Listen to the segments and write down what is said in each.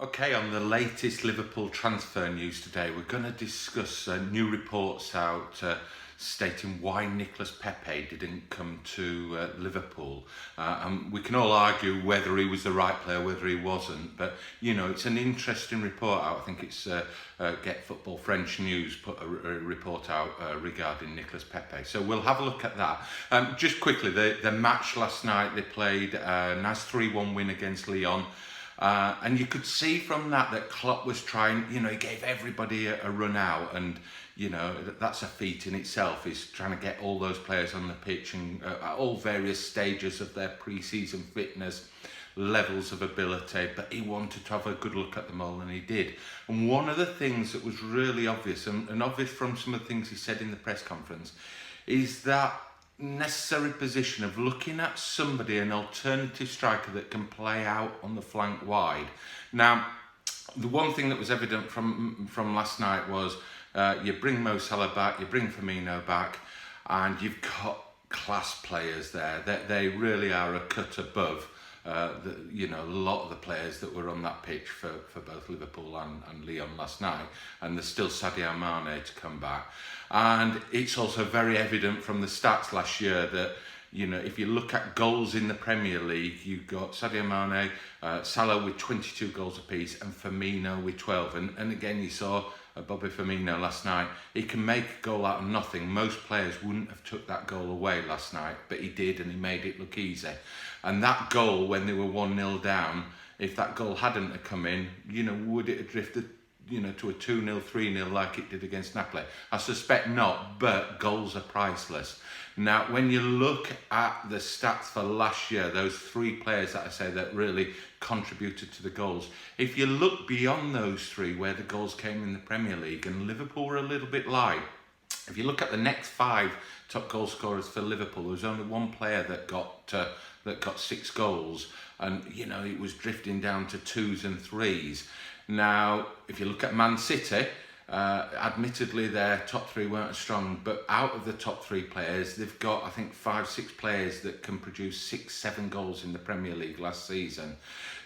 Okay, on the latest Liverpool transfer news today, we're going to discuss new reports out stating why Nicolas Pepe didn't come to Liverpool. And we can all argue whether he was the right player, whether he wasn't. But, you know, it's an interesting report out. I think it's Get Football French News put a report out regarding Nicolas Pepe. So we'll have a look at that. Just quickly, the match last night, they played a nice 3-1 win against Lyon. And you could see from that Klopp was trying, you know, he gave everybody a run out, and, you know, that's a feat in itself, is trying to get all those players on the pitch and at all various stages of their pre-season fitness, levels of ability, but he wanted to have a good look at them all, and he did. And one of the things that was really obvious, and obvious from some of the things he said in the press conference, is that necessary position of looking at somebody, an alternative striker that can play out on the flank wide. Now, the one thing that was evident from last night was you bring Mo Salah back, you bring Firmino back, and you've got class players there. They really are a cut above you know, a lot of the players that were on that pitch for both Liverpool and Lyon last night, and there's still Sadio Mane to come back. And it's also very evident from the stats last year that, you know, if you look at goals in the Premier League, you've got Sadio Mane, Salah with 22 goals apiece, and Firmino with 12. And again, you saw Bobby Firmino last night. He can make a goal out of nothing. Most players wouldn't have took that goal away last night, but he did, and he made it look easy. And that goal, when they were 1-0 down, if that goal hadn't have come in, you know, would it have drifted, you know, to a 2-0, 3-0 like it did against Napoli? I suspect not, but goals are priceless. Now, when you look at the stats for last year, those three players that I say that really contributed to the goals, if you look beyond those three, where the goals came in the Premier League, and Liverpool were a little bit light, if you look at the next 5 top goal scorers for Liverpool, there was only one player that got 6 goals, and, you know, it was drifting down to 2s and 3s. Now, if you look at Man City, admittedly their top 3 weren't as strong, but out of the top 3 players, they've got, I think, 5-6 players that can produce 6-7 goals in the Premier League last season.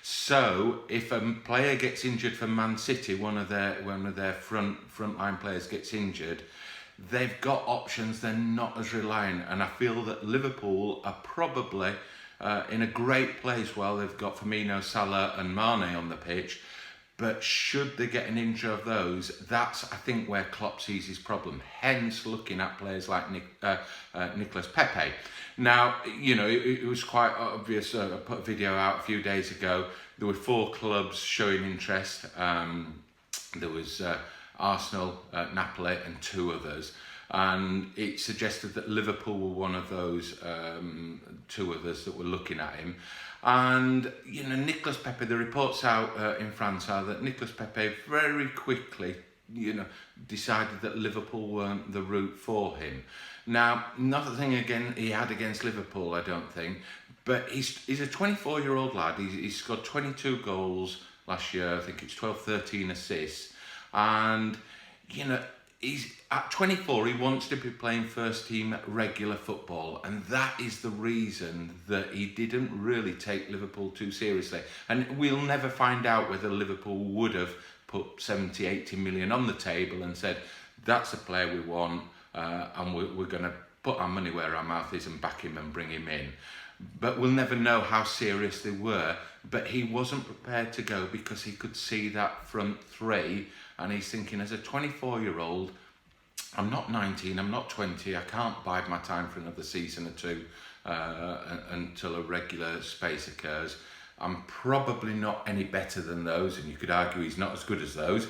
So if a player gets injured for Man City, one of their frontline players gets injured, they've got options. They're not as reliant, and I feel that Liverpool are probably in a great place while they've got Firmino, Salah and Mane on the pitch. But should they get an injury of those, that's, I think, where Klopp sees his problem. Hence, looking at players like Nicolas Pepe. Now, you know, it was quite obvious. I put a video out a few days ago. There were 4 clubs showing interest. There was Arsenal, Napoli and 2 others. And it suggested that Liverpool were one of those 2 others that were looking at him. And, you know, Nicolas Pepe, the reports out in France are that Nicolas Pepe very quickly, you know, decided that Liverpool weren't the route for him. Now, nothing again he had against Liverpool, I don't think, but he's a 24-year-old lad. He's scored 22 goals last year. I think it's 12, 13 assists. And, you know, he's at 24, he wants to be playing first team regular football, and that is the reason that he didn't really take Liverpool too seriously. And we'll never find out whether Liverpool would have put 70, 80 million on the table and said, that's a player we want, and we're going to put our money where our mouth is and back him and bring him in. But we'll never know how serious they were. But he wasn't prepared to go because he could see that front 3, and he's thinking, as a 24-year-old, I'm not 19, I'm not 20, I can't bide my time for another season or 2 until a regular space occurs. I'm probably not any better than those, and you could argue he's not as good as those,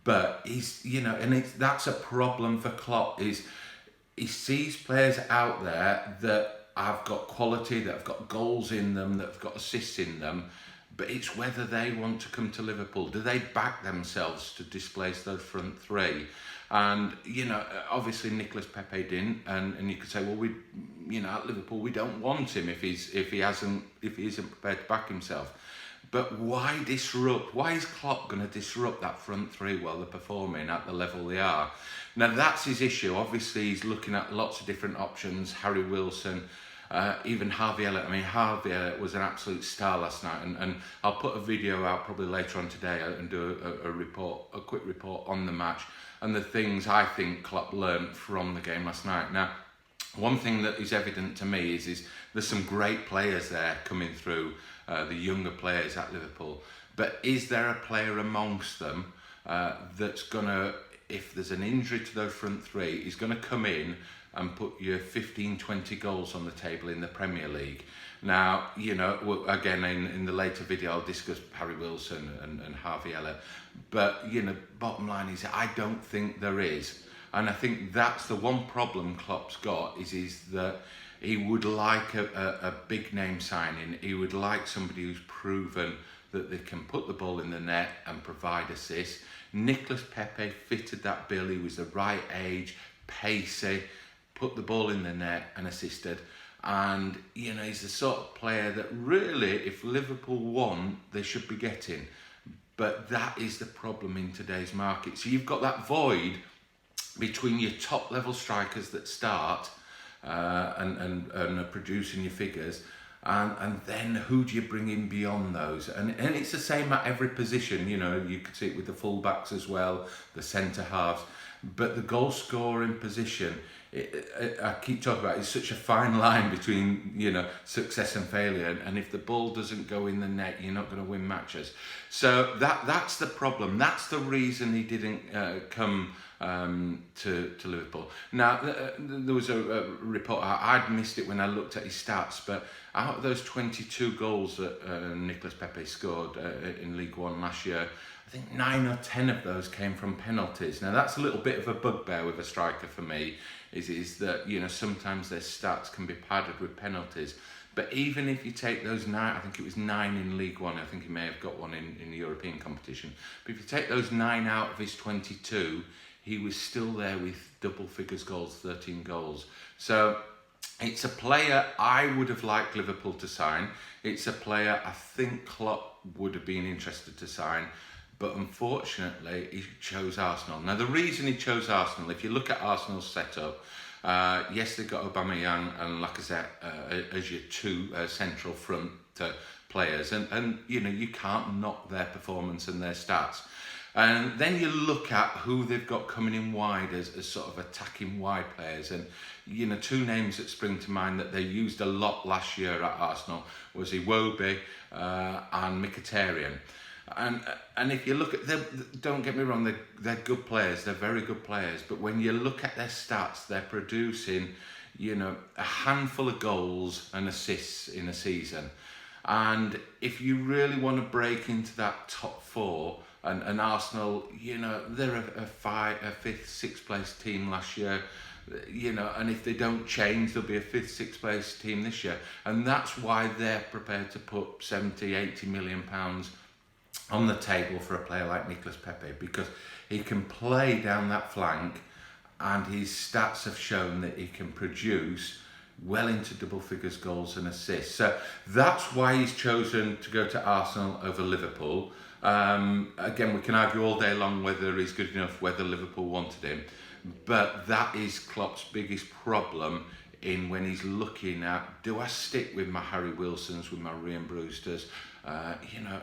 but he's, you know, and that's a problem for Klopp, is he sees players out there that have got quality, that have got goals in them, that have got assists in them, but it's whether they want to come to Liverpool. Do they back themselves to displace those front 3? And, you know, obviously Nicolas Pepe didn't, and you could say, well, we, you know, at Liverpool we don't want him if he isn't prepared to back himself. But why disrupt? Why is Klopp going to disrupt that front 3 while they're performing at the level they are? Now that's his issue. Obviously he's looking at lots of different options. Harry Wilson, Even Harvey Elliott. I mean, Harvey Elliott was an absolute star last night, and I'll put a video out probably later on today and do a quick report on the match and the things I think Klopp learned from the game last night. Now, one thing that is evident to me is there's some great players there coming through, the younger players at Liverpool. But is there a player amongst them that's going to, if there's an injury to those front three, is going to come in and put your 15, 20 goals on the table in the Premier League? Now, you know, again, in the later video, I'll discuss Harry Wilson and Harvey Elliott. But, you know, bottom line is I don't think there is. And I think that's the one problem Klopp's got is that he would like a big name signing. He would like somebody who's proven that they can put the ball in the net and provide assists. Nicolas Pepe fitted that bill. He was the right age, pacey, put the ball in the net and assisted. And, you know, he's the sort of player that really, if Liverpool want, they should be getting. But that is the problem in today's market. So you've got that void between your top level strikers that start and are producing your figures, and then who do you bring in beyond those? And it's the same at every position. You know, you could see it with the fullbacks as well, the centre halves, but the goal scoring position, I keep talking about, it's such a fine line between, you know, success and failure, and if the ball doesn't go in the net, you're not going to win matches. So that's the problem. That's the reason he didn't come to Liverpool. Now, there was a report, I'd missed it when I looked at his stats, but out of those 22 goals that Nicolas Pepe scored in League One last year, I think 9 or 10 of those came from penalties. Now, that's a little bit of a bugbear with a striker for me, is that, you know, sometimes their stats can be padded with penalties. But even if you take those 9, I think it was 9 in League One, I think he may have got one in the European competition. But if you take those 9 out of his 22, he was still there with double figures goals, 13 goals. So it's a player I would have liked Liverpool to sign. It's a player I think Klopp would have been interested to sign. But unfortunately, he chose Arsenal. Now, the reason he chose Arsenal, if you look at Arsenal's setup, yes, they've got Aubameyang and Lacazette as your two central front players. And, you know, you can't knock their performance and their stats. And then you look at who they've got coming in wide as sort of attacking wide players. And, you know, two names that spring to mind that they used a lot last year at Arsenal was Iwobi and Mkhitaryan. And if you look at them, don't get me wrong, they're good players, they're very good players, but when you look at their stats, they're producing, you know, a handful of goals and assists in a season. And if you really want to break into that top four, and Arsenal, you know, they're a fifth, sixth place team last year, you know, and if they don't change, there'll be a fifth, sixth place team this year. And that's why they're prepared to put 70, 80 million pounds on the table for a player like Nicolas Pepe, because he can play down that flank and his stats have shown that he can produce well into double figures goals and assists. So that's why he's chosen to go to Arsenal over Liverpool. Again, we can argue all day long whether he's good enough, whether Liverpool wanted him, but that is Klopp's biggest problem in when he's looking at, do I stick with my Harry Wilsons, with my Ryan Brewsters? You know,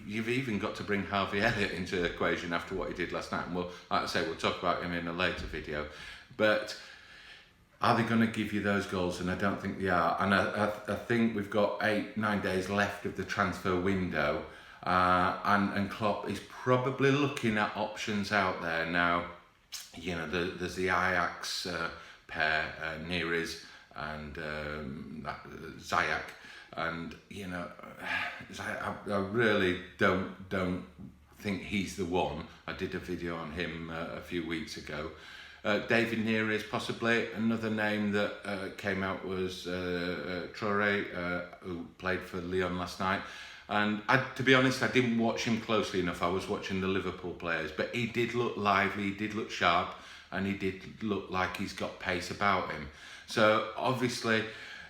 you've even got to bring Harvey Elliott into the equation after what he did last night. And we'll, like I say, we'll talk about him in a later video. But are they going to give you those goals? And I don't think they are. And I think we've got 8-9 days left of the transfer window. And Klopp is probably looking at options out there now. You know, there's the Ajax pair, Neres and Ziyech. And, you know, I really don't think he's the one. I did a video on him a few weeks ago. David Neres, possibly. Another name that came out was Traoré, who played for Lyon last night. And to be honest, I didn't watch him closely enough. I was watching the Liverpool players. But he did look lively, he did look sharp, and he did look like he's got pace about him. So, obviously,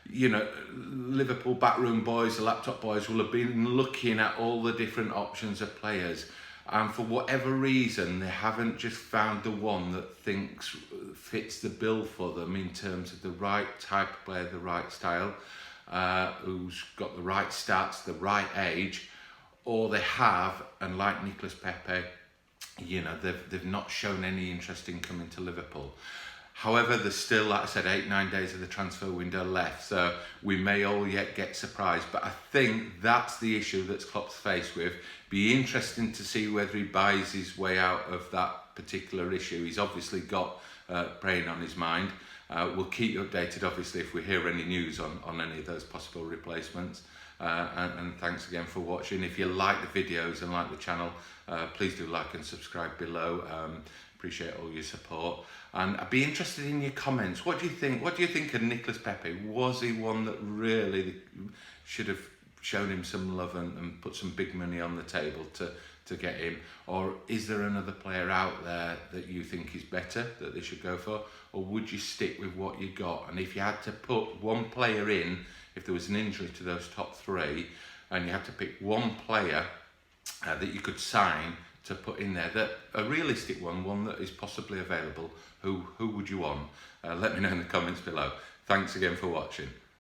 you know, Liverpool backroom boys, the laptop boys, will have been looking at all the different options of players. and for whatever reason they haven't just found the one that thinks fits the bill for them in terms of the right type of player, the right style, who's got the right stats, the right age, or they have, and like Nicolas Pepe, you know, they've not shown any interest in coming to Liverpool. However, there's still, like I said, 8-9 days of the transfer window left, so we may all yet get surprised. But I think that's the issue that Klopp's faced with. Be interesting to see whether he buys his way out of that particular issue. He's obviously got preying on his mind. We'll keep you updated, obviously, if we hear any news on any of those possible replacements. And thanks again for watching. If you like the videos and like the channel, please do like and subscribe below. Appreciate all your support, and I'd be interested in your comments. What do you think? What do you think of Nicolas Pepe? Was he one that really should have shown him some love and put some big money on the table to get him? Or is there another player out there that you think is better, that they should go for? Or would you stick with what you got? And if you had to put one player in, if there was an injury to those top three, and you had to pick one player that you could sign to put in there, that a realistic one that is possibly available, who would you want? Let me know in the comments below. Thanks again for watching.